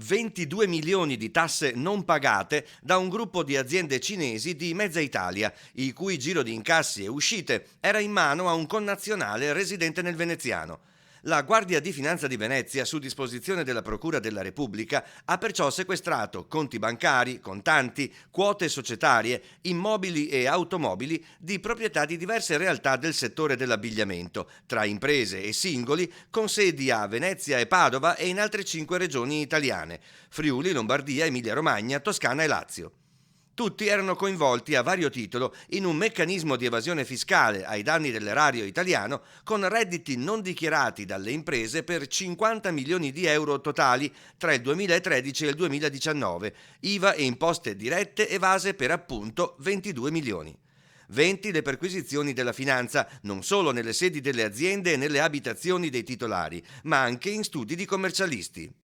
22 milioni di tasse non pagate da un gruppo di aziende cinesi di mezza Italia, il cui giro di incassi e uscite era in mano a un connazionale residente nel veneziano. La Guardia di Finanza di Venezia, su disposizione della Procura della Repubblica, ha perciò sequestrato conti bancari, contanti, quote societarie, immobili e automobili di proprietà di diverse realtà del settore dell'abbigliamento, tra imprese e singoli, con sedi a Venezia e Padova e in altre 5 regioni italiane: Friuli, Lombardia, Emilia-Romagna, Toscana e Lazio. Tutti erano coinvolti a vario titolo in un meccanismo di evasione fiscale ai danni dell'erario italiano, con redditi non dichiarati dalle imprese per 50 milioni di euro totali tra il 2013 e il 2019, IVA e imposte dirette evase per appunto 22 milioni. 20 le perquisizioni della finanza, non solo nelle sedi delle aziende e nelle abitazioni dei titolari, ma anche in studi di commercialisti.